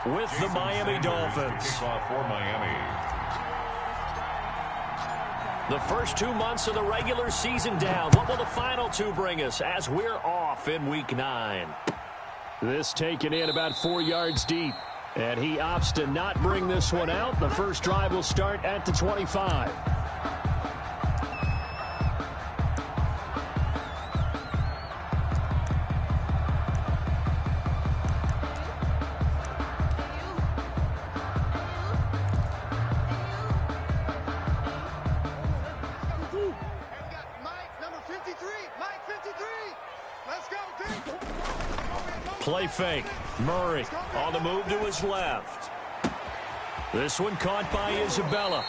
with the Miami Dolphins. Kickoff for Miami. The first 2 months of the regular season down. What will the final two bring us as we're off in Week 9? This taken in about 4 yards deep. And he opts to not bring this one out. The first drive will start at the 25. Play fake. Murray on the move to his left. This one caught by Isabella.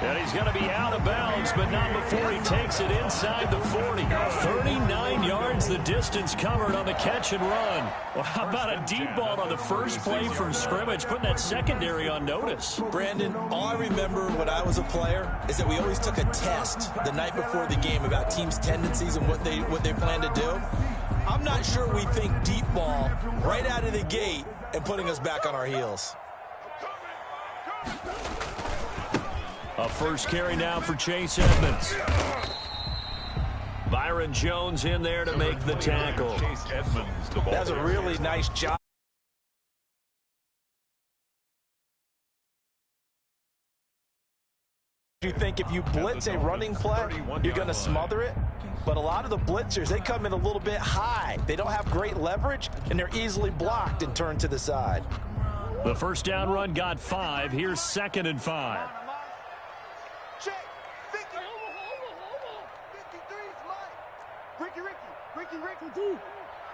And he's going to be out of bounds, but not before he takes it inside the 40. 39 yards the distance covered on the catch and run. Well, how about a deep ball on the first play from scrimmage, putting that secondary on notice? Brandon, all I remember when I was a player is that we always took a test the night before the game about teams' tendencies and what they plan to do. I'm not sure we think deep ball right out of the gate and putting us back on our heels. A first carry now for Chase Edmonds. Byron Jones in there to make the tackle. That's a really nice job. You think if you blitz a running play, you're going to smother it? But a lot of the blitzers, they come in a little bit high. They don't have great leverage, and they're easily blocked and turned to the side. The first down run got 5. Here's 2nd and 5. Check. 53 is Mike. Ricky.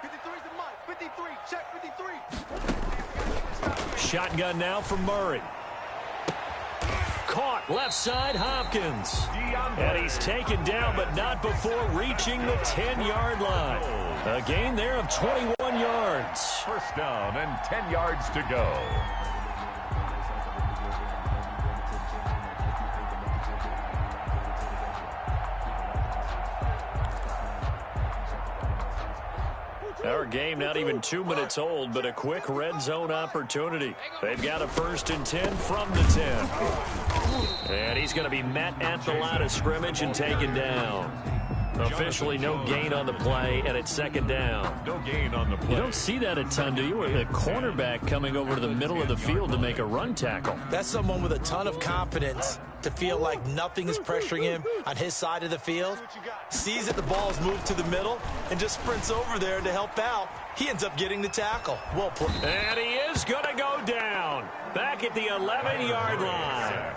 53 is Mike. 53. Check 53. Shotgun now for Murray. Caught left side, Hopkins. And he's taken down, but not before reaching the 10-yard line. A gain there of 21 yards. First down and 10 yards to go. Our game not even 2 minutes old, but a quick red zone opportunity. They've got a 1st and 10 from the 10. And he's going to be met at the line of scrimmage and taken down. Officially no gain on the play, and it's 2nd down. No gain on the play. You don't see that a ton, do you? With a cornerback coming over to the middle of the field to make a run tackle. That's someone with a ton of confidence to feel like nothing is pressuring him on his side of the field. Sees that the ball is moved to the middle and just sprints over there to help out. He ends up getting the tackle. Well played. And he is going to go down. Back at the 11-yard line.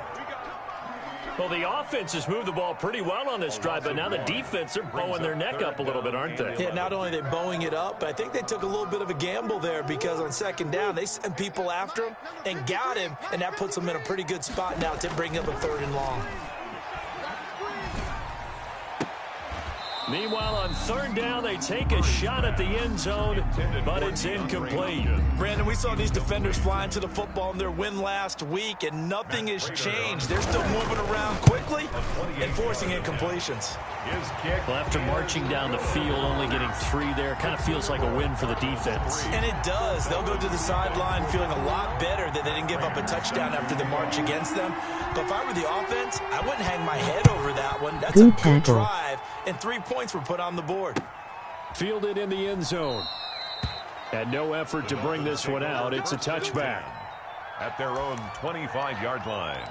Well, the offense has moved the ball pretty well on this drive, but now the defense are bowing their neck up a little bit, aren't they? Yeah, not only are they bowing it up, but I think they took a little bit of a gamble there because on 2nd down, they sent people after him and got him, and that puts them in a pretty good spot now to bring up a 3rd and long. Meanwhile, on 3rd down, they take a shot at the end zone, but it's incomplete. Brandon, we saw these defenders flying to the football in their win last week, and nothing has changed. They're still moving around quickly and forcing incompletions. Well, after marching down the field, only getting 3 there, kind of feels like a win for the defense. And it does. They'll go to the sideline feeling a lot better that they didn't give up a touchdown after the march against them. But if I were the offense, I wouldn't hang my head over that one. That's a good drive, and 3 points were put on the board. Fielded in the end zone. And no effort to bring this one out. It's a touchback. At their own 25-yard line.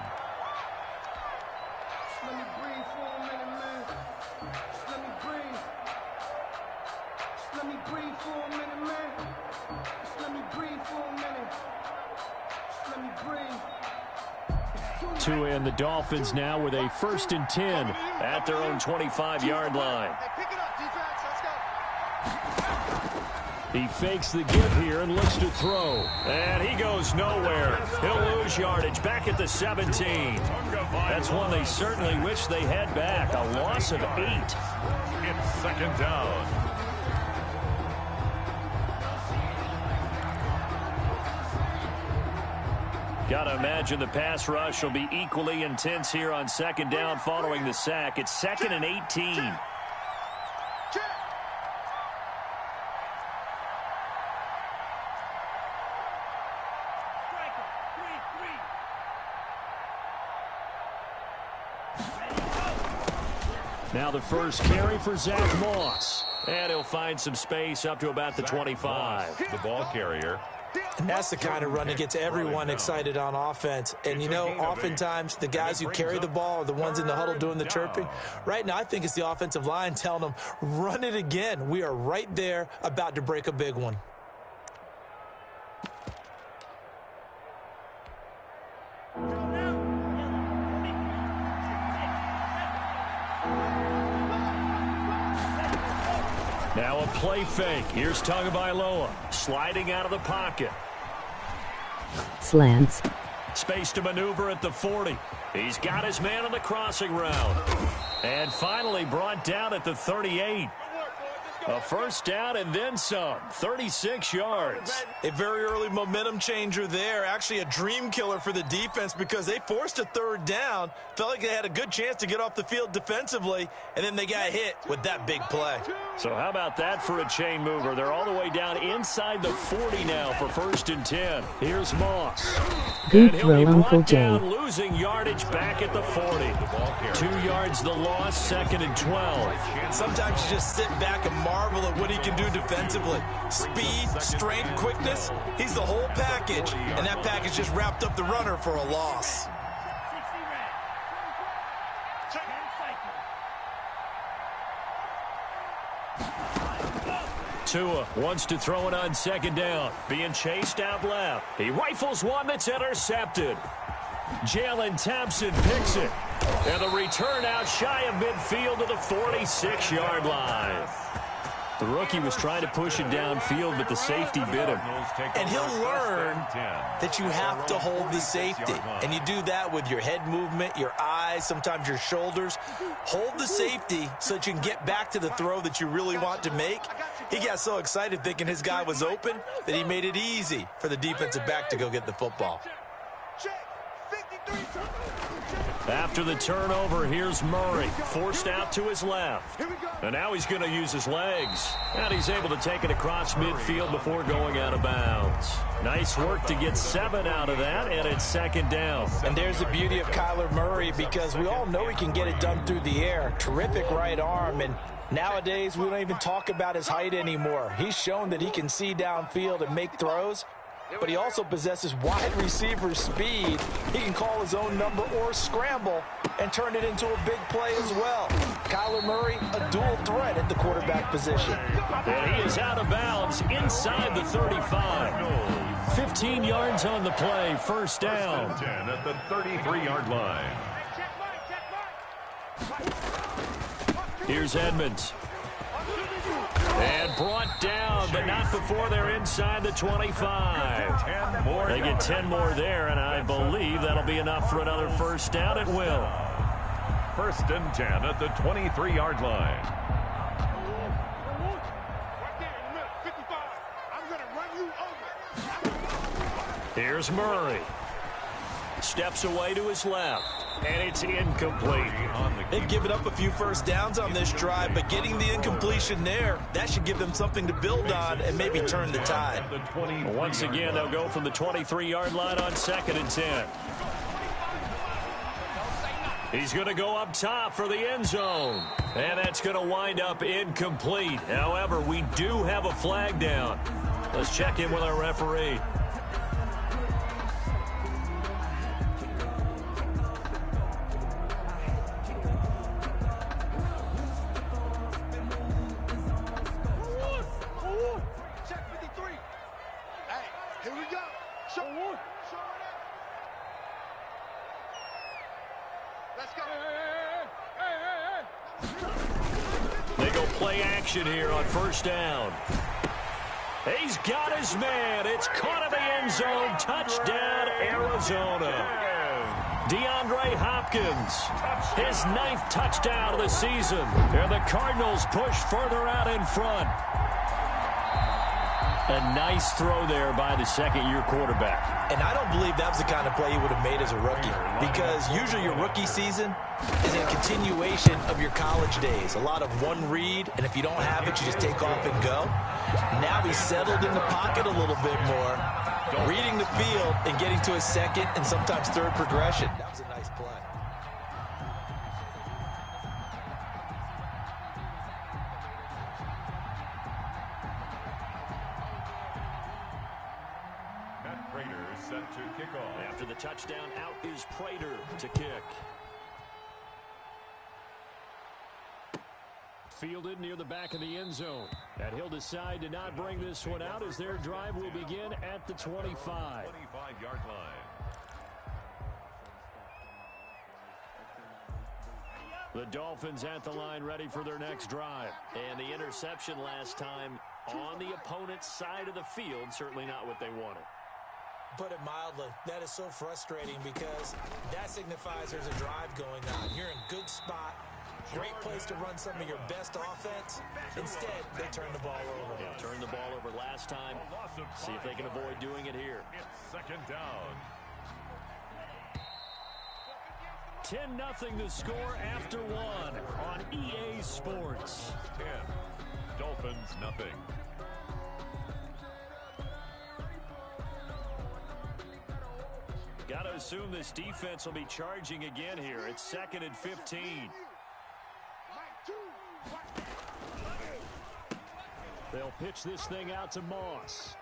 Two in the Dolphins now with a 1st and 10 at their own 25-yard line. He fakes the give here and looks to throw. And he goes nowhere. He'll lose yardage back at the 17. That's one they certainly wish they had back. A loss of 8. It's 2nd down. Got to imagine the pass rush will be equally intense here on 2nd down following the sack. It's 2nd and 18. Now the first carry for Zach Moss. And he'll find some space up to about the 25. The ball carrier. And that's the kind of run that gets everyone excited on offense. And, you know, oftentimes the guys who carry the ball are the ones in the huddle doing the chirping. Right now, I think it's the offensive line telling them, run it again. We are right there about to break a big one. Now a play fake. Here's Tagovailoa sliding out of the pocket. Slants. Space to maneuver at the 40. He's got his man on the crossing route. And finally brought down at the 38. A first down and then some. 36 yards. A very early momentum changer there. Actually a dream killer for the defense because they forced a third down. Felt like they had a good chance to get off the field defensively, and then they got hit with that big play. So how about that for a chain mover? They're all the way down inside the 40 now for 1st and 10. Here's Moss. Good throw, Uncle Jay. Losing yardage back at the 40. 2 yards the loss, 2nd and 12. Sometimes you just sit back and marvel at what he can do defensively. Speed, strength, quickness. He's the whole package, and that package just wrapped up the runner for a loss. Tua wants to throw it on 2nd down. Being chased out left. He rifles one that's intercepted. Jalen Thompson picks it. And the return out shy of midfield to the 46-yard line. The rookie was trying to push it downfield, but the safety bit him. And he'll learn that you have to hold the safety. And you do that with your head movement, your eyes, sometimes your shoulders. Hold the safety so that you can get back to the throw that you really want to make. He got so excited thinking his guy was open that he made it easy for the defensive back to go get the football. After the turnover, here's Murray, forced out to his left. And now he's going to use his legs. And he's able to take it across midfield before going out of bounds. Nice work to get 7 out of that, and it's 2nd down. And there's the beauty of Kyler Murray because we all know he can get it done through the air. Terrific right arm, and nowadays we don't even talk about his height anymore. He's shown that he can see downfield and make throws. But he also possesses wide receiver speed. He can call his own number or scramble and turn it into a big play as well. Kyler Murray, a dual threat at the quarterback position. And he is out of bounds inside the 35. 15 yards on the play, 1st down. 10 at the 33-yard line. Here's Edmonds. And brought down, but not before they're inside the 25. They get 10 more there, and I believe that'll be enough for another 1st down. It will. 1st and 10 at the 23-yard line. Here's Murray. Steps away to his left, and it's incomplete. They've given up a few 1st downs on this drive, but getting the incompletion there, that should give them something to build on and maybe turn the tide. Once again, they'll go from the 23-yard line on 2nd and 10. He's going to go up top for the end zone, and that's going to wind up incomplete. However, we do have a flag down. Let's check in with our referee. They go play action here on 1st down. He's got his man. It's caught in the end zone. Touchdown, Arizona. DeAndre Hopkins, his 9th touchdown of the season. And the Cardinals push further out in front. A nice throw there by the 2nd-year quarterback. And I don't believe that was the kind of play he would have made as a rookie, because usually your rookie season is a continuation of your college days. A lot of one read, and if you don't have it, you just take off and go. Now he's settled in the pocket a little bit more, reading the field and getting to his 2nd and sometimes 3rd progression. That was a nice play. Prater set to kick off. After the touchdown, out is Prater to kick. Fielded near the back of the end zone. And he'll decide to not bring this one out as their drive will begin at the 25. 25-yard line. The Dolphins at the line ready for their next drive. And the interception last time on the opponent's side of the field, certainly not what they wanted. Put it mildly, that is so frustrating because that signifies there's a drive going on. You're in good spot, great place to run some of your best offense. Instead, they turn the ball over. Yeah, turned the ball over last time. See if they can avoid doing it here. It's second down. 10-0 the score after one on EA Sports. 10. Dolphins nothing. Got to assume this defense will be charging again here. It's 2nd and 15. They'll pitch this thing out to Moss.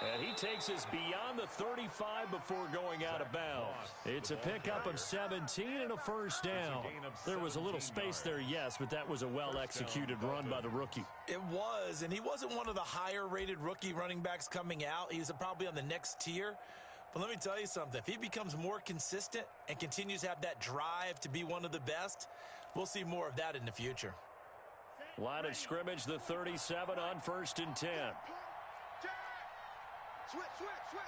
And he takes us beyond the 35 before going out of bounds. It's a pickup of 17 and a first down. There was a little space there, yes, but that was a well-executed run by the rookie. It was, and he wasn't one of the higher-rated rookie running backs coming out. He's probably on the next tier. But let me tell you something. If he becomes more consistent and continues to have that drive to be one of the best, we'll see more of that in the future. Line of scrimmage, the 37 on 1st and 10. Switch, switch, switch.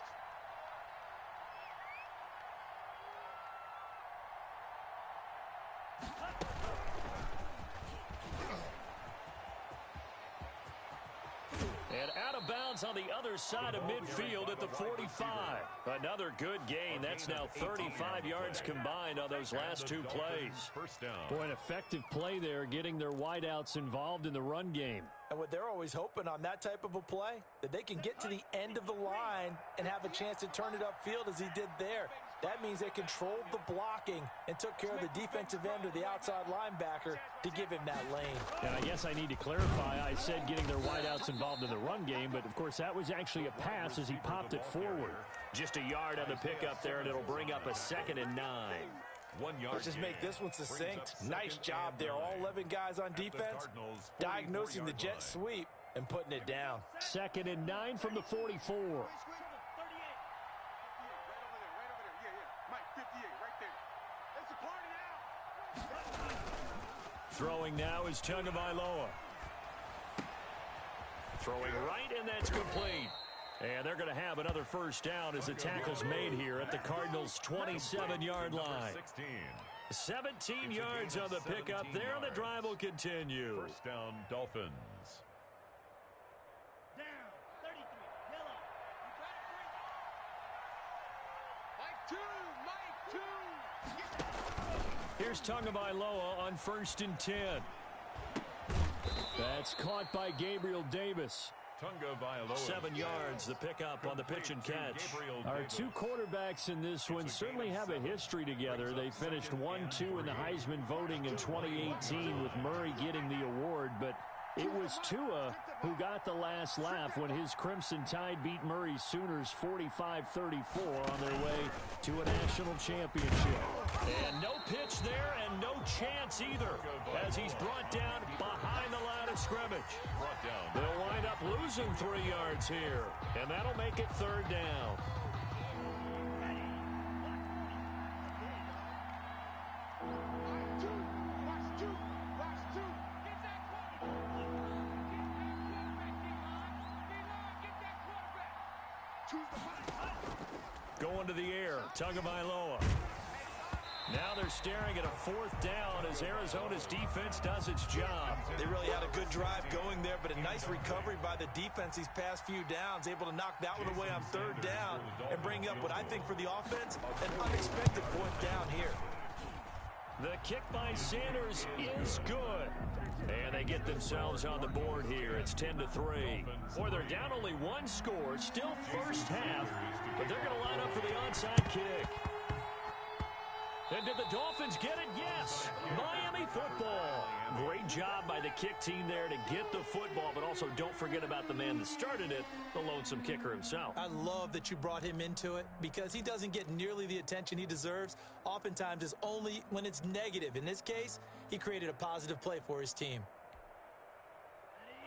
And out of bounds on the other side of midfield at the 45. Another good gain. That's now 35 yards combined on those last two plays. First down. Boy, an effective play there, getting their wideouts involved in the run game. And what they're always hoping on that type of a play, that they can get to the end of the line and have a chance to turn it upfield as he did there. That means they controlled the blocking and took care of the defensive end or the outside linebacker to give him that lane. And I guess I need to clarify, I said getting their wideouts involved in the run game, but of course that was actually a pass as he popped it forward. Just a yard on the pickup there, and it'll bring up a 2nd and 9. 1 yard. Let's just make this one succinct. Nice job there. All 11 guys on defense, diagnosing the jet sweep and putting it down. 2nd and 9 from the 44. Throwing now is Tagovailoa. Throwing right, and that's complete. And they're going to have another first down as the tackle's made here at the Cardinals' 27-yard line. 17 yards on the pickup there, and the drive will continue. First down, Dolphins. Here's Tagovailoa on 1st and 10. That's caught by Gabriel Davis. 7 yards, the pickup on the pitch and catch. Our two quarterbacks in this one certainly have a history together. They finished 1-2 in the Heisman voting in 2018 with Murray getting the award, but it was Tua who got the last laugh when his Crimson Tide beat Murray's Sooners 45-34 on their way to a national championship. And no pitch there and no chance either as he's brought down behind the line of scrimmage. They'll wind up losing 3 yards here, and that'll make it 3rd down. Going to the air, Tagovailoa. Now they're staring at a 4th down as Arizona's defense does its job. They really had a good drive going there, but a nice recovery by the defense these past few downs, able to knock that one away on 3rd down and bring up what I think for the offense, an unexpected 4th down here. The kick by Sanders is good. And they get themselves on the board here. It's 10-3. Boy, they're down only 1 score, still first half, but they're going to line up for the onside kick. And did the Dolphins get it? Yes. Miami football. Great job by the kick team there to get the football, but also don't forget about the man that started it, the lonesome kicker himself. I love that you brought him into it because he doesn't get nearly the attention he deserves. Oftentimes it's only when it's negative. In this case, he created a positive play for his team.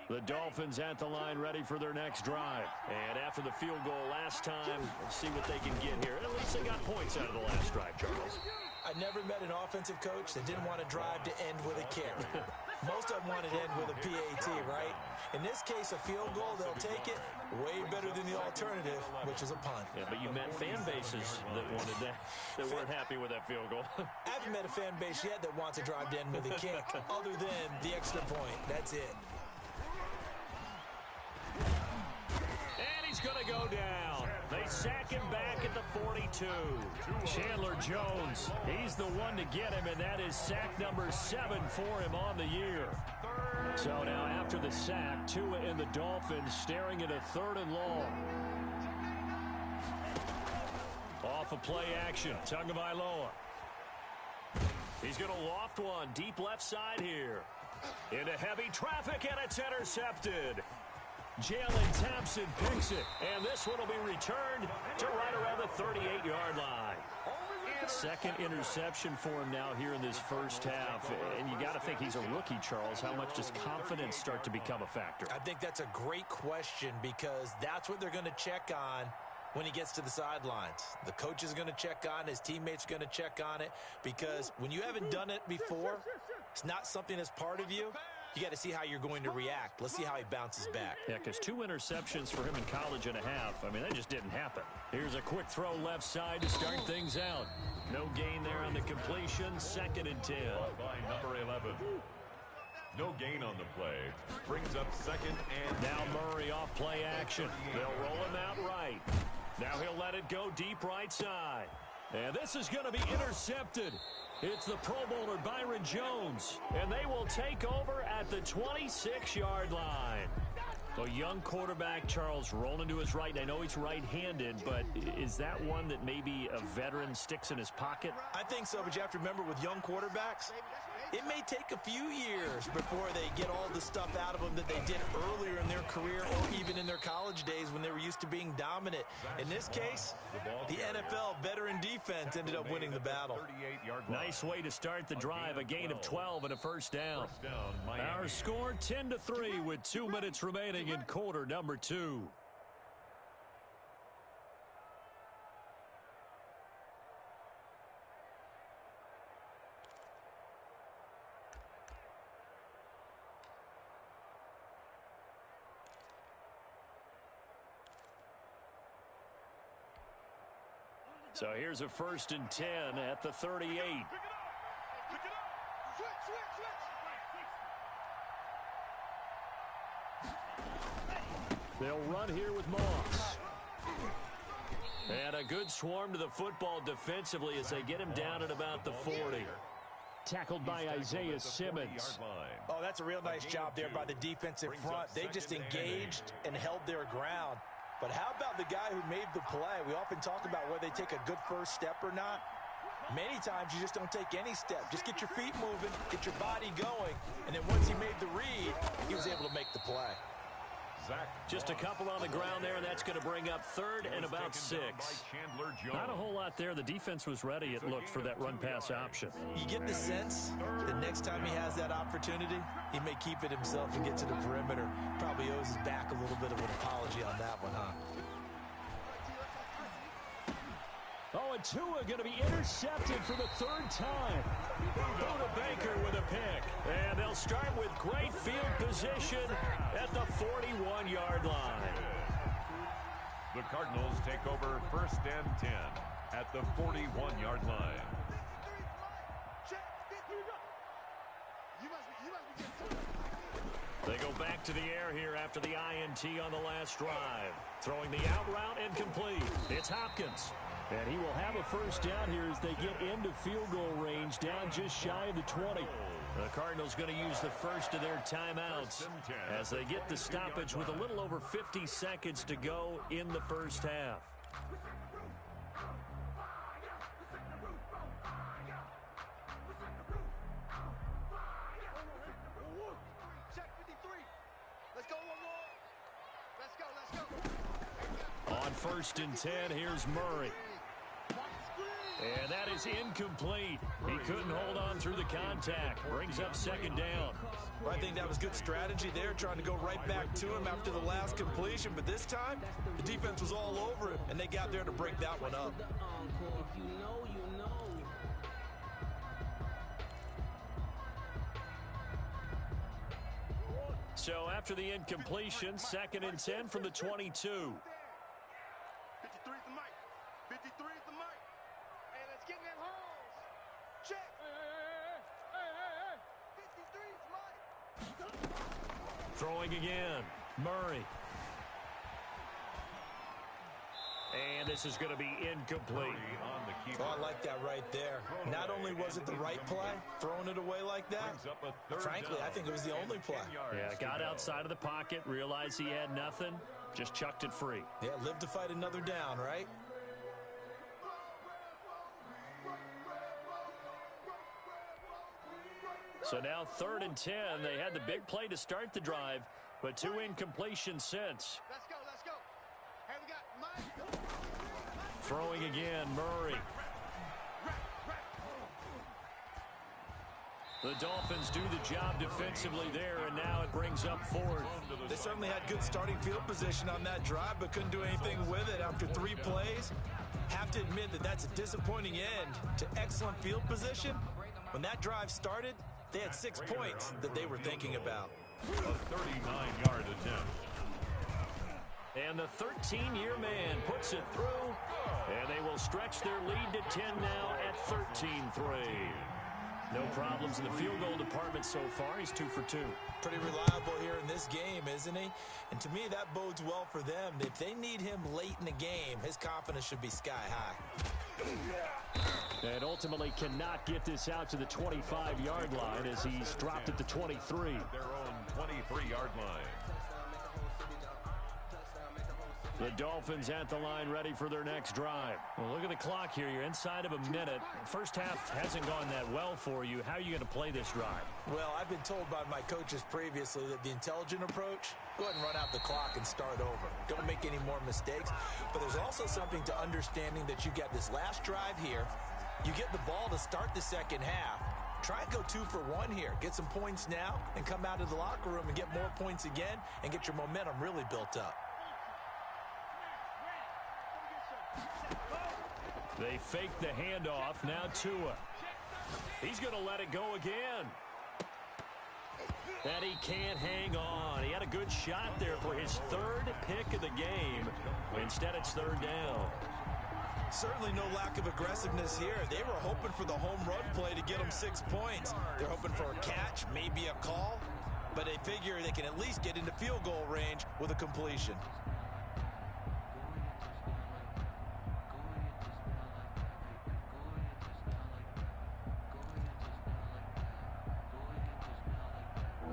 The Dolphins at the line ready for their next drive. And after the field goal last time, let's see what they can get here. At least they got points out of the last drive, Charles. I never met an offensive coach that didn't want to drive to end with a kick. Most of them wanted to end with a PAT, right? In this case, a field goal, they'll take it way better than the alternative, which is a punt. Yeah, but you met fan bases that wanted that, that weren't happy with that field goal. I haven't met a fan base yet that wants to drive to end with a kick, other than the extra point. That's it. He's going to go down. They sack him back at the 42. Chandler Jones, he's the one to get him, and that is sack number 7 for him on the year. So now after the sack, Tua and the Dolphins staring at a 3rd and long. Off of play action, Tagovailoa. He's going to loft one deep left side here. Into heavy traffic, and it's intercepted. Jalen Thompson picks it, and this one will be returned to right around the 38-yard line. Second interception for him now here in this first half, and you got to think he's a rookie, Charles. How much does confidence start to become a factor? I think that's a great question because that's what they're going to check on when he gets to the sidelines. The coach is going to check on it. His teammates are going to check on it because when you haven't done it before, it's not something that's part of you. You got to see how you're going to react. Let's see how he bounces back. Yeah, because 2 interceptions for him in college and a half. I mean, that just didn't happen. Here's a quick throw left side to start things out. No gain there on the completion. 2nd and 10. By number 11. No gain on the play. Brings up 2nd and now Murray off play action. They'll roll him out right. Now he'll let it go deep right side. And this is going to be intercepted. It's the Pro Bowler Byron Jones, and they will take over at the 26-yard line. A young quarterback, Charles, rolling to his right. I know he's right-handed, but is that one that maybe a veteran sticks in his pocket? I think so, but you have to remember with young quarterbacks, it may take a few years before they get all the stuff out of them that they did earlier in their career or even in their college days when they were used to being dominant. In this case, the NFL veteran defense ended up winning the battle. Nice way to start the drive, a gain of 12 and a first down. Our score 10-3 with 2 minutes remaining in quarter number 2. So here's a 1st and 10 at the 38. Pick it up. Switch. They'll run here with Moss. And a good swarm to the football defensively as they get him down at about the 40. Tackled by Isaiah Simmons. Oh, that's a real nice job there by the defensive front. They just engaged and held their ground. But how about the guy who made the play? We often talk about whether they take a good first step or not. Many times you just don't take any step. Just get your feet moving, get your body going, and then once he made the read, he was able to make the play. Just a couple on the ground there, and that's going to bring up 3rd and about 6. Not a whole lot there. The defense was ready, it looked, for that run-pass option. You get the sense that next time he has that opportunity, he may keep it himself and get to the perimeter. Probably owes his back a little bit of an apology on that one, huh? Oh, and Tua going to be intercepted for the 3rd time. Buda Baker with a pick. And they'll start with great field position at the 41-yard line. The Cardinals take over 1st and 10 at the 41-yard line. They go back to the air here after the INT on the last drive. Throwing the out route and complete. It's Hopkins. And he will have a first down here as they get into field goal range, down just shy of the 20. The Cardinals going to use the first of their timeouts as they get the stoppage with a little over 50 seconds to go in the first half. On 1st and 10, here's Murray. And that is incomplete. He couldn't hold on through the contact. Brings up 2nd down. Well, I think that was good strategy there, trying to go right back to him after the last completion. But this time, the defense was all over him, and they got there to break that one up. So after the incompletion, 2nd and 10 from the 22. 53's the mic. 53's the mic. Hey, let's get in that holes. Check. Hey. 53's mic. Throwing again. Murray. And this is going to be incomplete. Oh, I like that right there. Not only was it the right play, throwing it away like that, frankly, I think it was the only play. Yeah, got outside of the pocket, realized he had nothing, just chucked it free. Yeah, live to fight another down, right? So now 3rd and 10. They had the big play to start the drive, but 2 incompletions since. Let's go. Hey, we got Mike. Throwing again, Murray. The Dolphins do the job defensively there, and now it brings up 4th. They certainly had good starting field position on that drive, but couldn't do anything with it after 3 plays. Have to admit that that's a disappointing end to excellent field position. When that drive started, they had 6 points that they were thinking about. A 39-yard attempt. And the 13-year man puts it through, and they will stretch their lead to 10 now at 13-3. No problems in the field goal department so far. He's 2 for 2. Pretty reliable here in this game, isn't he? And to me, that bodes well for them. If they need him late in the game, his confidence should be sky high. And ultimately cannot get this out to the 25-yard line as he's dropped at the 23. Their own 23-yard line. The Dolphins at the line ready for their next drive. Well, look at the clock here. You're inside of a minute. First half hasn't gone that well for you. How are you going to play this drive? Well, I've been told by my coaches previously that the intelligent approach, go ahead and run out the clock and start over. Don't make any more mistakes. But there's also something to understanding that you got this last drive here. You get the ball to start the second half. Try and go 2 for 1 here. Get some points now and come out of the locker room and get more points again and get your momentum really built up. They fake the handoff. Now Tua. He's going to let it go again. And he can't hang on. He had a good shot there for his 3rd pick of the game. Instead, it's 3rd down. Certainly no lack of aggressiveness here. They were hoping for the home run play to get them 6 points. They're hoping for a catch, maybe a call, but they figure they can at least get into field goal range with a completion.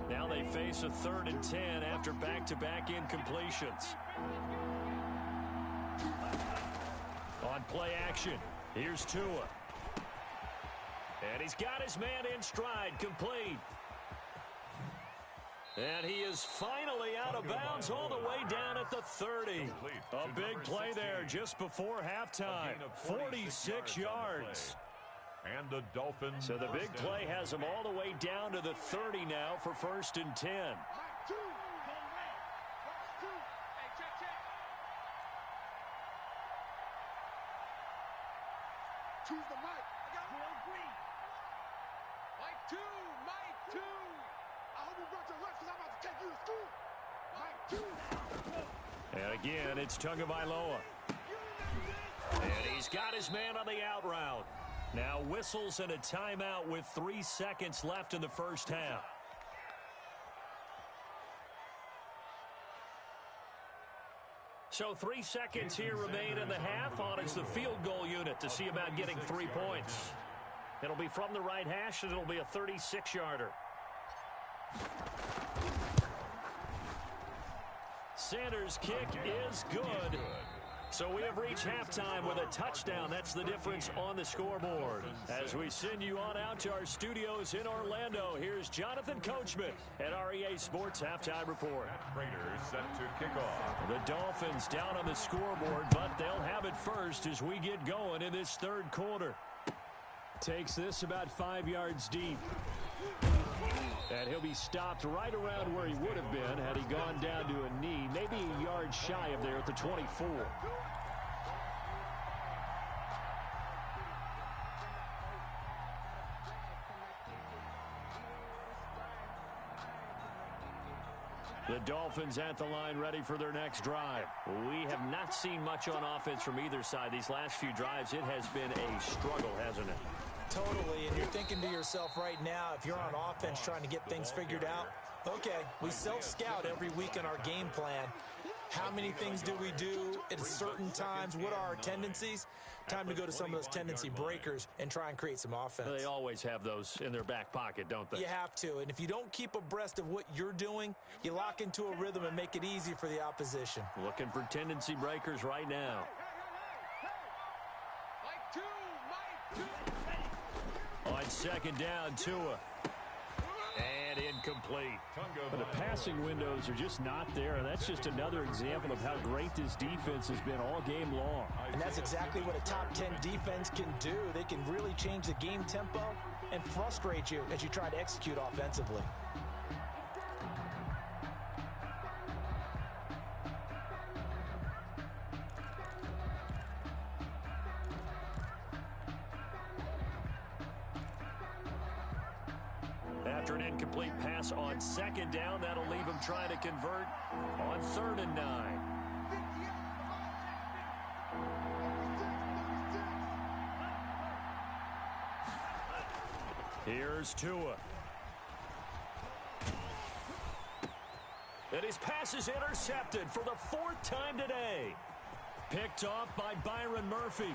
Now they face a 3rd and 10 after back-to-back incompletions. On play action, here's Tua. And he's got his man in stride, complete. And he is finally out of bounds all the way down at the 30. A big play there just before halftime, 46 yards. And the Dolphins. So the big play has him all the way down to the 30 now for 1st and 10. Choose the mic. I got Mike 2. I hope you brought your lunch because I'm about to take you to school. Mike 2. And again, it's Tagovailoa. And he's got his man on the out route. Now whistles and a timeout with 3 seconds left in the first half. So 3 seconds here remain in the half. On is the field goal unit to see about getting 3 points. It'll be from the right hash, and it'll be a 36-yarder. Sanders' kick is good. So we have reached halftime with a touchdown. That's the difference on the scoreboard. As we send you on out to our studios in Orlando, here's Jonathan Coachman at REA Sports Halftime Report. Raiders set to kick off. The Dolphins down on the scoreboard, but they'll have it first as we get going in this third quarter. Takes this about 5 yards deep. And he'll be stopped right around where he would have been had he gone down to a knee, maybe a yard shy of there at the 24. The Dolphins at the line ready for their next drive. We have not seen much on offense from either side. These last few drives, it has been a struggle, hasn't it? Totally, and you're thinking to yourself right now, if you're on offense trying to get things figured out, okay, we self-scout every week in our game plan. How many things do we do at certain times? What are our tendencies? Time to go to some of those tendency breakers and try and create some offense. They always have those in their back pocket, don't they? You have to, and if you don't keep abreast of what you're doing, you lock into a rhythm and make it easy for the opposition. Looking for tendency breakers right now. On second down, Tua. And incomplete. But the passing windows are just not there, and that's just another example of how great this defense has been all game long. And that's exactly what a top 10 defense can do. They can really change the game tempo and frustrate you as you try to execute offensively. After an incomplete pass on second down, that'll leave him trying to convert on 3rd and 9. Here's Tua. And his pass is intercepted for the 4th time today. Picked off by Byron Murphy.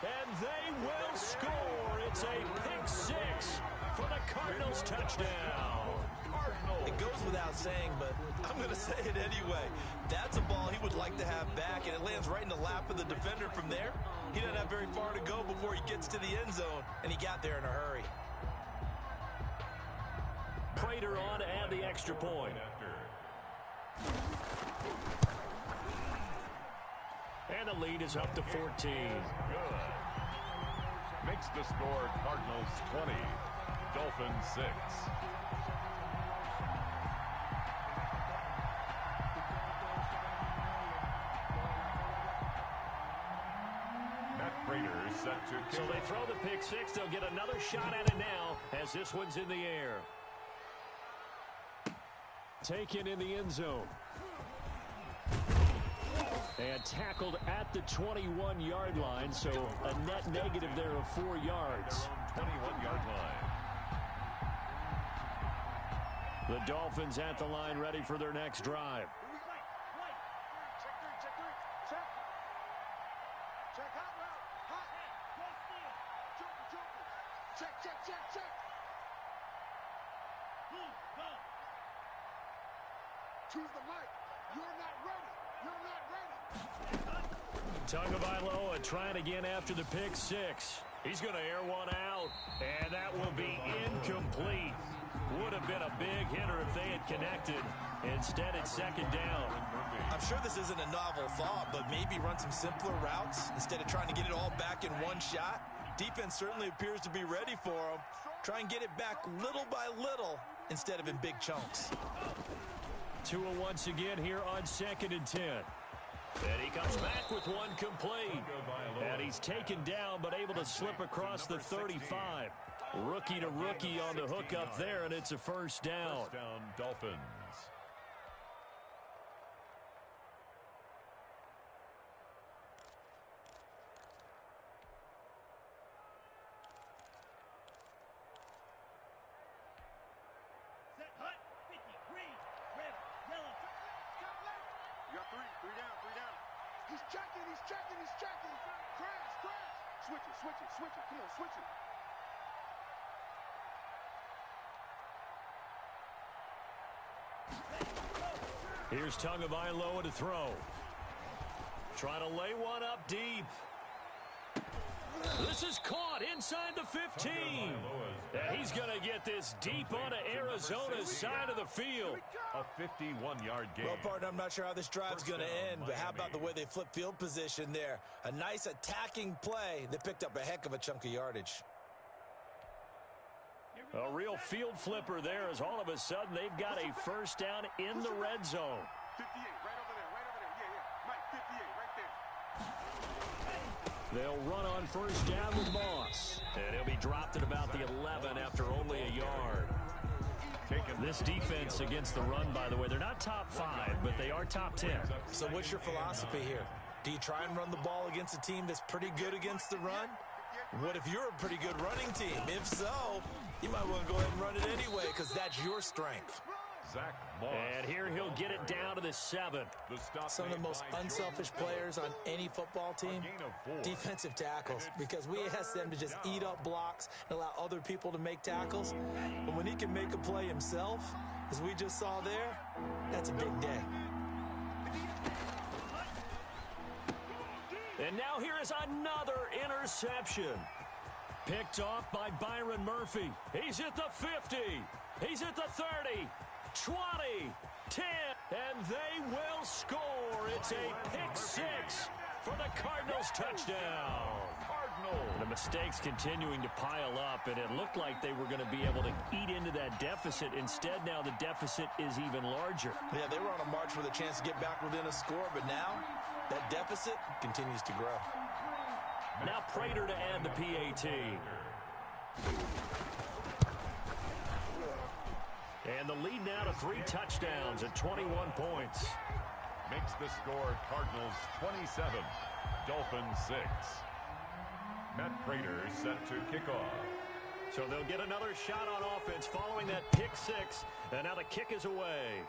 And they will score. It's a pick 6 for the Cardinals touchdown. It goes without saying, but I'm going to say it anyway. That's a ball he would like to have back, and it lands right in the lap of the defender from there. He doesn't have very far to go before he gets to the end zone, and he got there in a hurry. Prater on to add the extra point. And the lead is up to 14. Good. Makes the score Cardinals 20, Dolphins 6. Matt Prater set to kick. So they throw the pick 6. They'll get another shot at it now as this one's in the air. Taken in the end zone. And tackled at the 21-yard line, so a net negative there of 4 yards. 21-yard line. The Dolphins at the line ready for their next drive. Choose the mic. You're not ready. You're not ready. Tagovailoa trying again after the pick 6. He's going to air one out, and that will be incomplete. Would have been a big hitter if they had connected. Instead, it's second down. I'm sure this isn't a novel thought, but maybe run some simpler routes instead of trying to get it all back in one shot. Defense certainly appears to be ready for him. Try and get it back little by little instead of in big chunks. Tua once again here on 2nd and 10. And he comes back with one complete. And he's taken down but able to slip across the 35. Rookie to rookie on the hook up there, and it's a first down. First down, Dolphins. You got three down. He's checking. Crash. Switch it. Come on, switch it. Here's Tagovailoa to throw. trying to lay one up deep. This is caught inside the 15. And he's going to get this deep onto Arizona's side of the field. A 51-yard gain. Well, partner, I'm not sure how this drive's going to end, but how about the way they flip field position there? A nice attacking play. They picked up a heck of a chunk of yardage. A real field flipper there as all of a sudden they've got a first down in the red zone. 58, right over there, right over there. Yeah, Mike, 58, right there. They'll run on first down with Moss. And he'll be dropped at about the 11 after only a yard. This defense against the run, by the way, they're not top 5, but they are top 10. So what's your philosophy here? Do you try and run the ball against a team that's pretty good against the run? What if you're a pretty good running team? If so, you might want to go ahead and run it anyway because that's your strength. And here he'll get it down to the 7. Some of the most unselfish players on any football team, defensive tackles, because we ask them to just eat up blocks and allow other people to make tackles. But when he can make a play himself, as we just saw there, that's a big day. And now here is another interception. Picked off by Byron Murphy. He's at the 50. He's at the 30. 20, 10, and they will score. It's a pick 6 for the Cardinals touchdown. The mistakes continuing to pile up, and it looked like they were going to be able to eat into that deficit. Instead, now the deficit is even larger. Yeah, they were on a march with a chance to get back within a score, but now that deficit continues to grow. Now Prater to add the PAT. And the lead now to 3 touchdowns at 21 points. Makes the score Cardinals 27, Dolphins 6. Matt Prater set to kick off. So they'll get another shot on offense following that pick 6. And now the kick is away.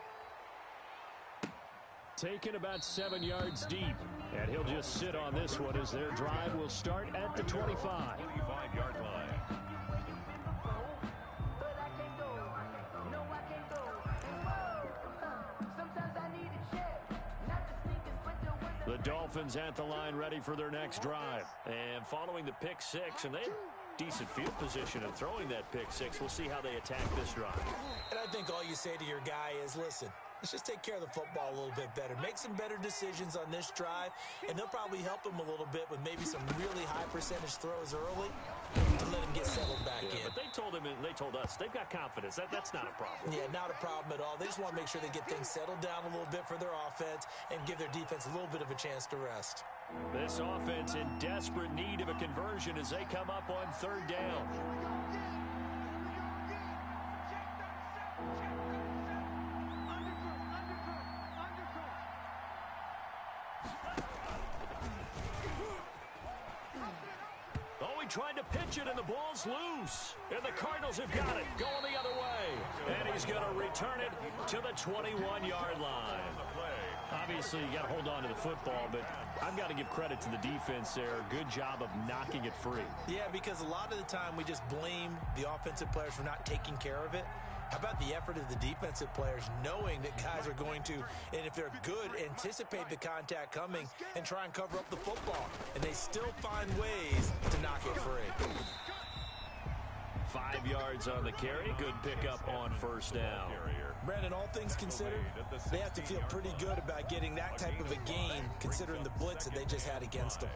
Taken about 7 yards deep. And he'll just sit on this one as their drive will start at the 25. 25-yard line. The Dolphins at the line ready for their next drive. And following the pick 6, and they have decent field position in throwing that pick 6. We'll see how they attack this drive. And I think all you say to your guy is, listen, let's just take care of the football a little bit better. Make some better decisions on this drive, and they'll probably help him a little bit with maybe some really high percentage throws early to let him get settled back in. But they told him, and they told us, they've got confidence. That's not a problem. Yeah, not a problem at all. They just want to make sure they get things settled down a little bit for their offense and give their defense a little bit of a chance to rest. This offense in desperate need of a conversion as they come up on 3rd down. Trying to pitch it, and the ball's loose. And the Cardinals have got it, going the other way. And he's going to return it to the 21-yard line. Obviously, you got to hold on to the football, but I've got to give credit to the defense there. Good job of knocking it free. Yeah, because a lot of the time we just blame the offensive players for not taking care of it. How about the effort of the defensive players knowing that guys are going to, and if they're good, anticipate the contact coming and try and cover up the football. And they still find ways to knock it free. 5 yards on the carry. Good pickup on first down. Brandon, all things considered, they have to feel pretty good about getting that type of a gain considering the blitz that they just had against them.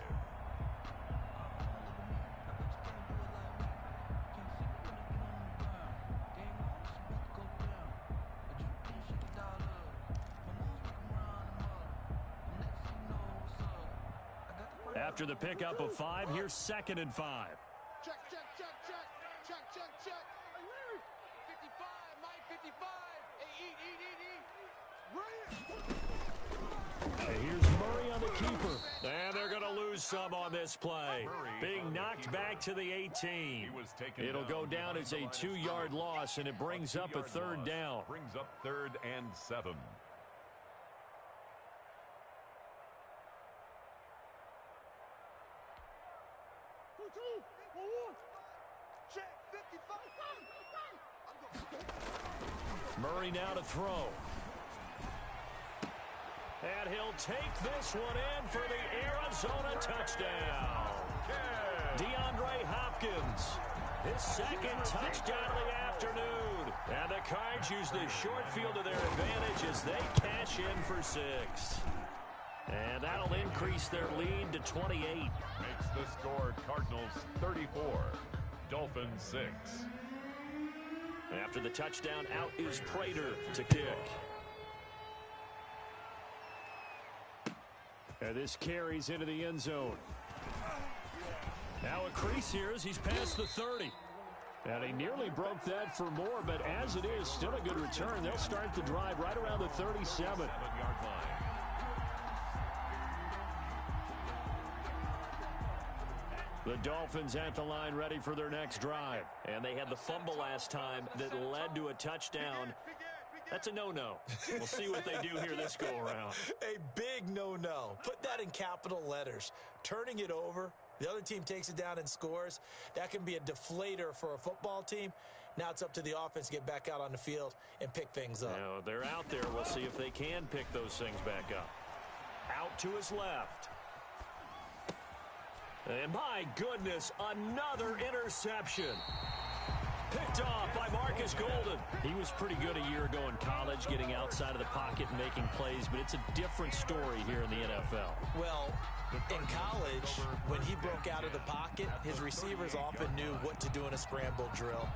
After the pickup of 5, here's 2nd and 5. Check, check, check, check. Check, check, check. 55, Mike, 55. Eat. And here's Murray on the keeper. And they're going to lose some on this play. Being knocked back to the 18. It'll go down as a 2-yard loss, and it brings up a 3rd down. Brings up 3rd and 7. Murray now to throw. And he'll take this one in for the Arizona touchdown. DeAndre Hopkins, his second touchdown of the afternoon. And the Cards use the short field to their advantage as they cash in for 6. And that'll increase their lead to 28. Makes the score Cardinals 34, Dolphins 6. After the touchdown, out is Prater to kick. And this carries into the end zone. Now a crease here as he's past the 30. And he nearly broke that for more, but as it is, still a good return. They'll start the drive right around the 37. 7-yard line. The Dolphins at the line ready for their next drive. And they had the fumble last time that led to a touchdown. That's a no-no. We'll see what they do here this go-around. A big no-no. Put that in capital letters. Turning it over, the other team takes it down and scores. That can be a deflator for a football team. Now it's up to the offense to get back out on the field and pick things up. Now, they're out there. We'll see if they can pick those things back up. Out to his left. And my goodness, another interception. Picked off by Marcus Golden. He was pretty good a year ago in college, getting outside of the pocket and making plays, but it's a different story here in the NFL. Well, in college, when he broke out of the pocket, his receivers often knew what to do in a scramble drill.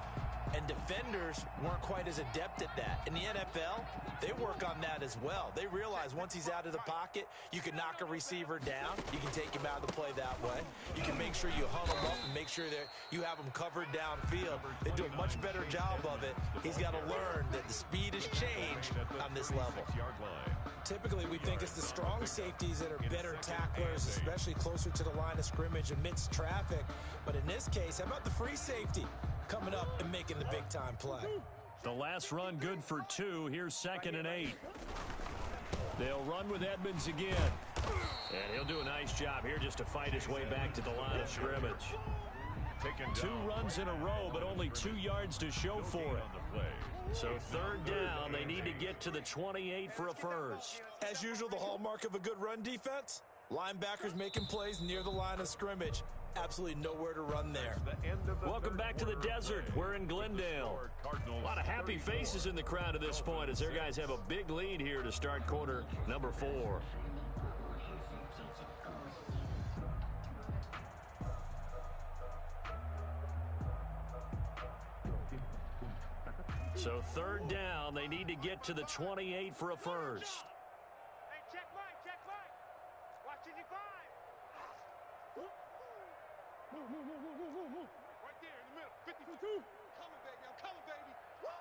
And defenders weren't quite as adept at that. In the NFL, they work on that as well. They realize once he's out of the pocket, you can knock a receiver down. You can take him out of the play that way. You can make sure you huddle him up and make sure that you have him covered downfield. They do a much better job of it. He's got to learn that the speed has changed on this level. Typically, we think it's the strong safeties that are better tacklers, especially closer to the line of scrimmage amidst traffic. But in this case, how about the free safety coming up and making the big-time play? The last run good for 2. Here's 2nd and 8. They'll run with Edmonds again. And he'll do a nice job here just to fight his way back to the line of scrimmage. 2 runs in a row, but only 2 yards to show for it. So 3rd down, they need to get to the 28 for a first. As usual, the hallmark of a good run defense, linebackers making plays near the line of scrimmage. Absolutely nowhere to run there. Welcome back to the desert. We're in Glendale. A lot of happy faces in the crowd at this point as their guys have a big lead here to start quarter number 4. So 3rd down, they need to get to the 28 for a first. Hey, check Mike. Watching you 5. Right there in the middle. 52. Coming, baby. I'm coming, baby. Woo!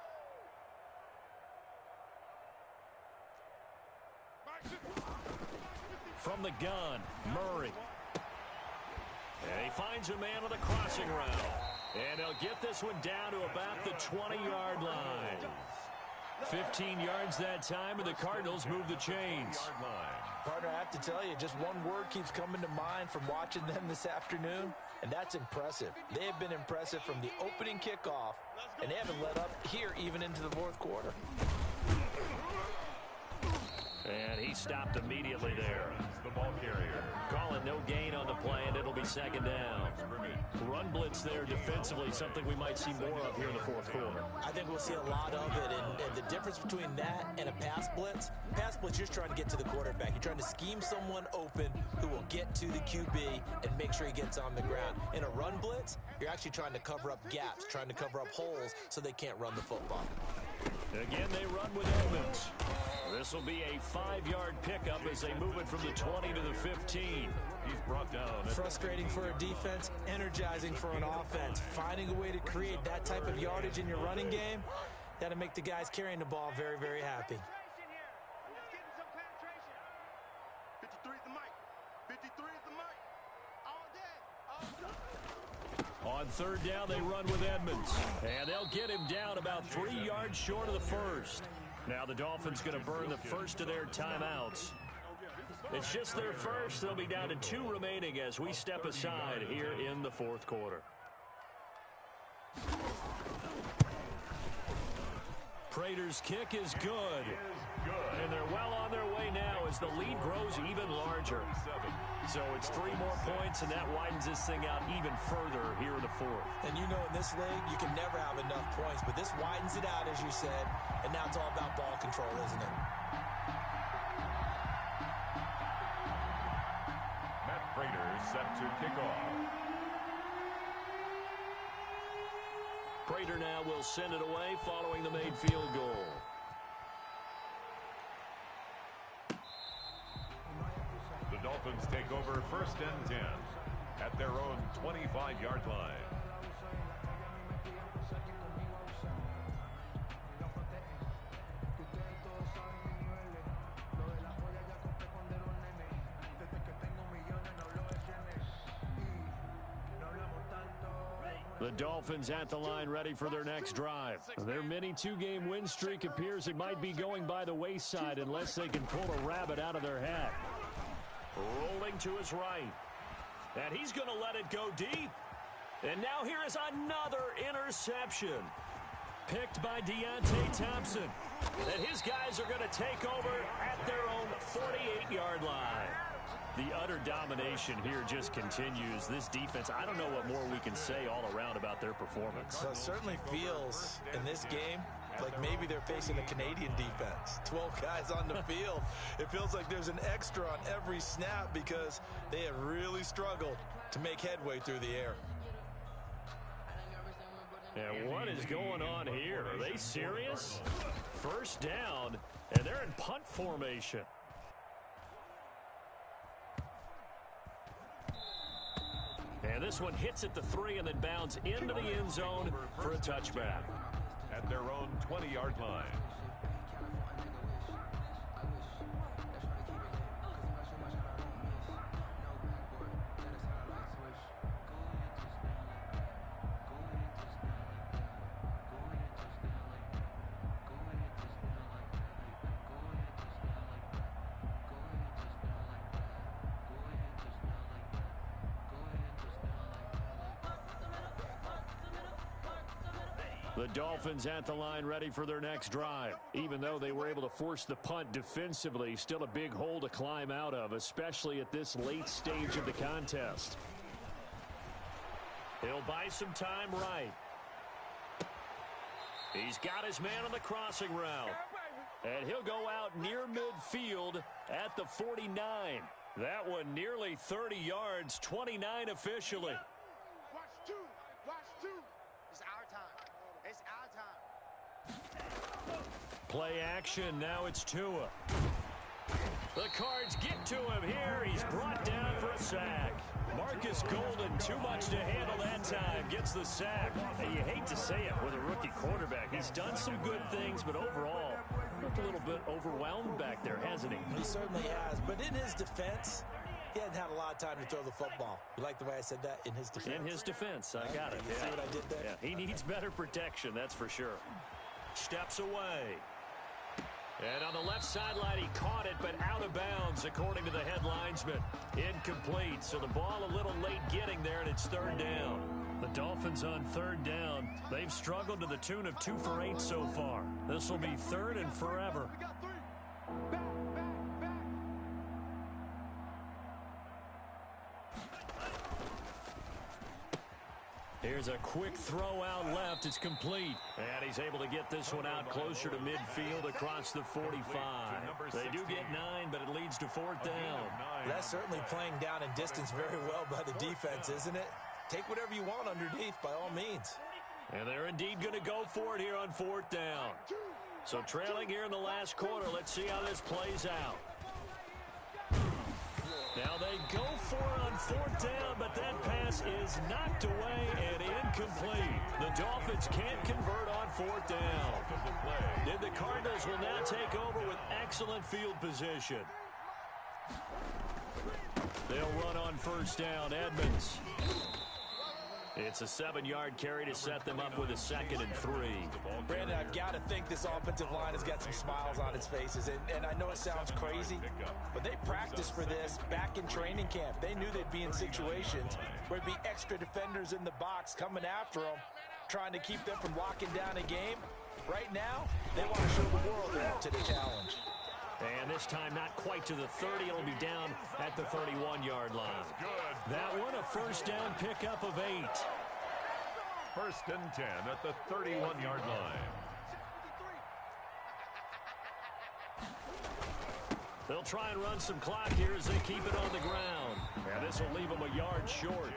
From the gun, Murray. And he finds a man on the crossing route. And they'll get this one down to about the 20-yard line. 15 yards that time, and the Cardinals move the chains. Partner, I have to tell you, just one word keeps coming to mind from watching them this afternoon, and that's impressive. They have been impressive from the opening kickoff, and they haven't let up here even into the 4th quarter. And he stopped immediately there. The ball carrier. Calling no gain on the play, and it'll be 2nd down. Run blitz there defensively, something we might see more of here in the 4th quarter. I think we'll see a lot of it, and the difference between that and a pass blitz, you're just trying to get to the quarterback. You're trying to scheme someone open who will get to the QB and make sure he gets on the ground. In a run blitz, you're actually trying to cover up gaps, trying to cover up holes so they can't run the football. Again, they run with Edmonds. This will be a 5-yard pickup as they move it from the 20 to the 15. He's brought down. Frustrating for a defense, energizing for an offense. Finding a way to create that type of yardage in your running game, that'll make the guys carrying the ball very, very happy. Let's get some penetration. 53 is the mic. 53 is the mic. All day. On 3rd down, they run with Edmonds. And they'll get him down about 3 yards short of the first. Now the Dolphins going to burn the first of their timeouts. It's just their first. They'll be down to 2 remaining as we step aside here in the 4th quarter. Prater's kick is good. And they're well on their way now as the lead grows even larger. So it's 3 more points, and that widens this thing out even further here in the fourth. And you know in this league, you can never have enough points, but this widens it out, as you said, and now it's all about ball control, isn't it? Matt Prater set to kick off. Prater now will send it away following the made field goal. The Dolphins take over 1st and 10 at their own 25-yard line. The Dolphins at the line ready for their next drive. Their mini 2-game win streak appears it might be going by the wayside unless they can pull a rabbit out of their hat. Rolling to his right. And he's going to let it go deep. And now here is another interception. Picked by Deontay Thompson. And his guys are going to take over at their own 48-yard line. The utter domination here just continues. This defense, I don't know what more we can say all around about their performance. So it certainly feels in this game like maybe they're facing a Canadian defense. 12 guys on the field. It feels like there's an extra on every snap because they have really struggled to make headway through the air. And what is going on here? Are they serious? First down, and they're in punt formation. And this one hits at the 3 and then bounds into the end zone for a touchback. At their own 20-yard line. The Dolphins at the line ready for their next drive. Even though they were able to force the punt defensively, still a big hole to climb out of, especially at this late stage of the contest. He'll buy some time right. He's got his man on the crossing route. And he'll go out near midfield at the 49. That one nearly 30 yards, 29 officially. Watch 2. Watch 2. It's our time. It's our time. Play action. Now it's Tua. The Cards get to him here. He's brought down for a sack. Marcus Golden, too much to handle that time, gets the sack. And you hate to say it with a rookie quarterback. He's done some good things, but overall, looked a little bit overwhelmed back there, hasn't he? He certainly has. But in his defense, he hasn't had a lot of time to throw the football. You like the way I said that? In his defense? In his defense. I got it. You see what I did there? Yeah, he needs better protection, that's for sure. Steps away. And on the left sideline, he caught it, but out of bounds, according to the head linesman. Incomplete, so the ball a little late getting there, and it's third down. The Dolphins on third down. They've struggled to the tune of 2 for 8 so far. This will be third and forever. We got 3. Back, back, back. Here's a quick throw out left. It's complete. And he's able to get this one out closer to midfield across the 45. They do get 9, but it leads to fourth down. That's certainly playing down in distance very well by the defense, isn't it? Take whatever you want underneath by all means. And they're indeed going to go for it here on fourth down. So trailing here in the last quarter. Let's see how this plays out. Now they go for it on fourth down, but that pass is knocked away and incomplete. The Dolphins can't convert on fourth down. And the Cardinals will now take over with excellent field position. They'll run on first down. Edmonds. It's a 7-yard carry to set them up with a 2nd and 3. Brandon, I've got to think this offensive line has got some smiles on its faces. And I know it sounds crazy, but they practiced for this back in training camp. They knew they'd be in situations where there'd be extra defenders in the box coming after them, trying to keep them from locking down a game. Right now, they want to show the world they're up to the challenge. And this time not quite to the 30. It'll be down at the 31-yard line. That one a first down pickup of 8. First and 10 at the 31-yard line. They'll try and run some clock here as they keep it on the ground. And this will leave them a yard short.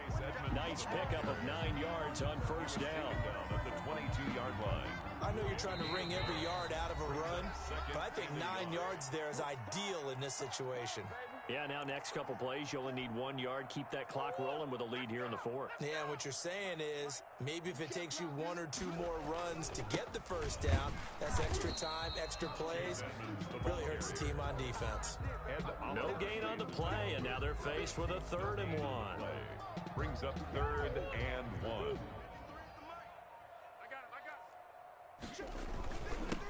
Nice pickup of 9 yards on first down. At the 22-yard line. I know you're trying to wring every yard out of a run, but I think 9 yards there is ideal in this situation. Yeah, now next couple plays, you only need 1 yard. Keep that clock rolling with a lead here in the 4th. Yeah, and what you're saying is maybe if it takes you 1 or 2 more runs to get the first down, that's extra time, extra plays. Really hurts the team on defense. No gain on the play, and now they're faced with a 3rd and 1. Brings up 3rd and 1.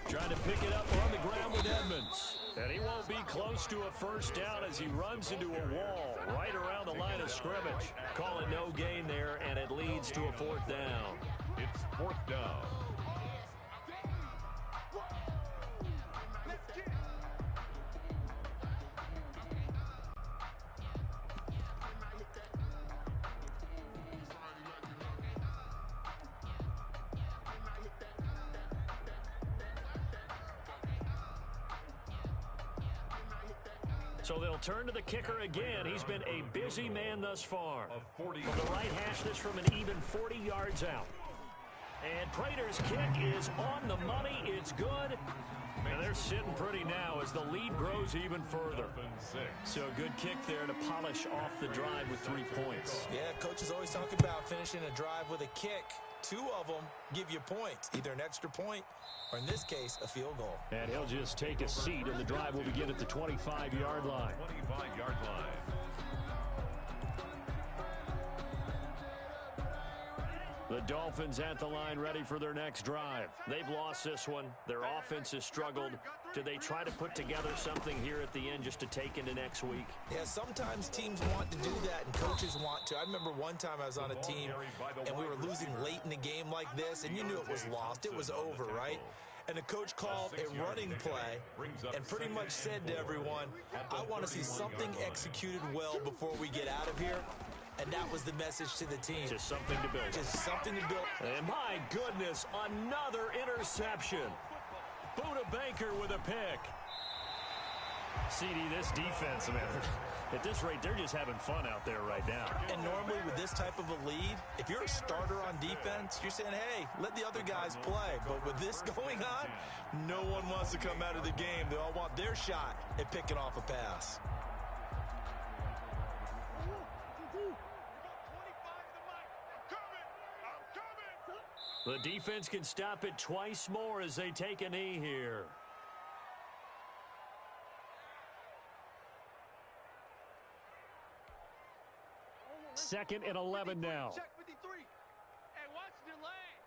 Trying to pick it up on the ground with Edmonds. And he won't be close to a first down as he runs into a wall right around the line of scrimmage. Call it no gain there, and it leads to a 4th down. It's 4th down. So they'll turn to the kicker again. He's been a busy man thus far. From the right hash, this from an even 40 yards out. And Prater's kick is on the money. It's good. And they're sitting pretty now as the lead grows even further. So a good kick there to polish off the drive with 3 points. Yeah, coaches always talk about finishing a drive with a kick. 2 of them give you points, either an extra point or, in this case, a field goal. And he'll just take a seat, and the drive will begin at the 25-yard line. 25-yard line. The Dolphins at the line ready for their next drive. They've lost this one. Their offense has struggled. Do they try to put together something here at the end just to take into next week? Yeah, sometimes teams want to do that and coaches want to. I remember one time I was on a team and we were losing late in a game like this, and you knew it was lost. It was over, right? And the coach called a running play and pretty much said to everyone, I want to see something executed well before we get out of here. And that was the message to the team. Just something to build. Just something to build. And my goodness, another interception. Buda Baker with a pick. CD, this defense, man, at this rate, they're just having fun out there right now. And normally with this type of a lead, if you're a starter on defense, you're saying, hey, let the other guys play. But with this going on, no one wants to come out of the game. They all want their shot at picking off a pass. The defense can stop it twice more as they take a knee here. Second and 11 now. Check 53. Hey, watch the lane.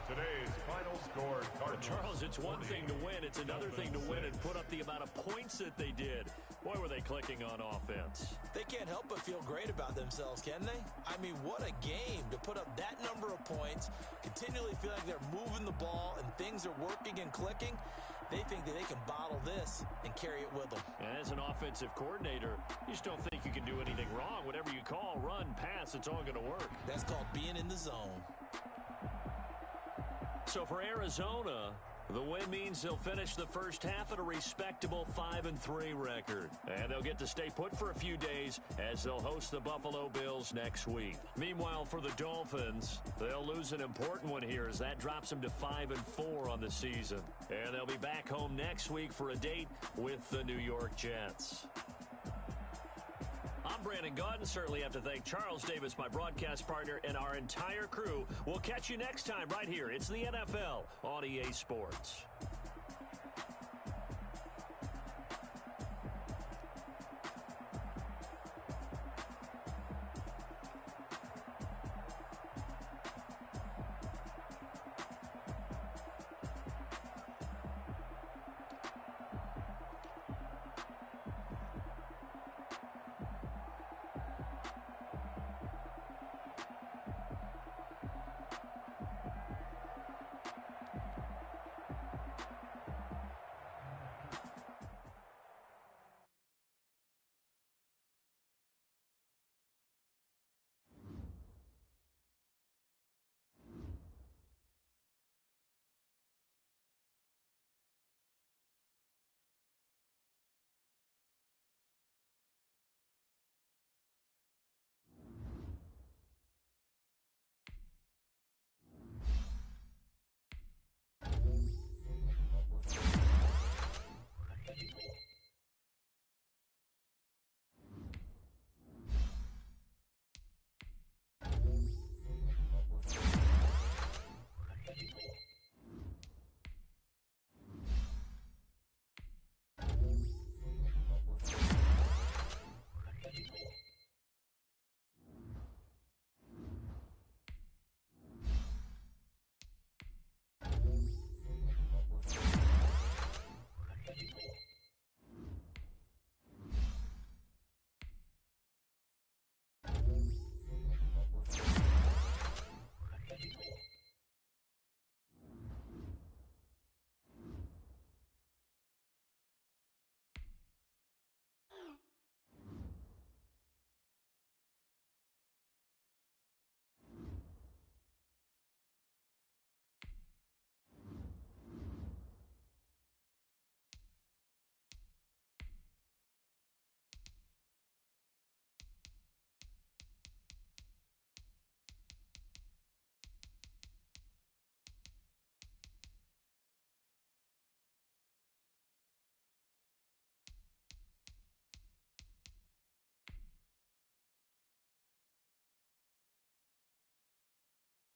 Today's final score, Cardinals. Charles, it's one thing to win. It's another thing to win and put up the amount of points that they did. Boy, were they clicking on offense. They can't help but feel great about themselves, can they? I mean, what a game to put up that number of points, continually feel like they're moving the ball and things are working and clicking. They think that they can bottle this and carry it with them. And as an offensive coordinator, you just don't think you can do anything wrong. Whatever you call, run, pass, it's all going to work. That's called being in the zone. So for Arizona, the win means they'll finish the first half at a respectable 5-3 record. And they'll get to stay put for a few days as they'll host the Buffalo Bills next week. Meanwhile, for the Dolphins, they'll lose an important one here as that drops them to 5-4 on the season. And they'll be back home next week for a date with the New York Jets. I'm Brandon Gaudin. Certainly have to thank Charles Davis, my broadcast partner, and our entire crew. We'll catch you next time right here. It's the NFL on EA Sports.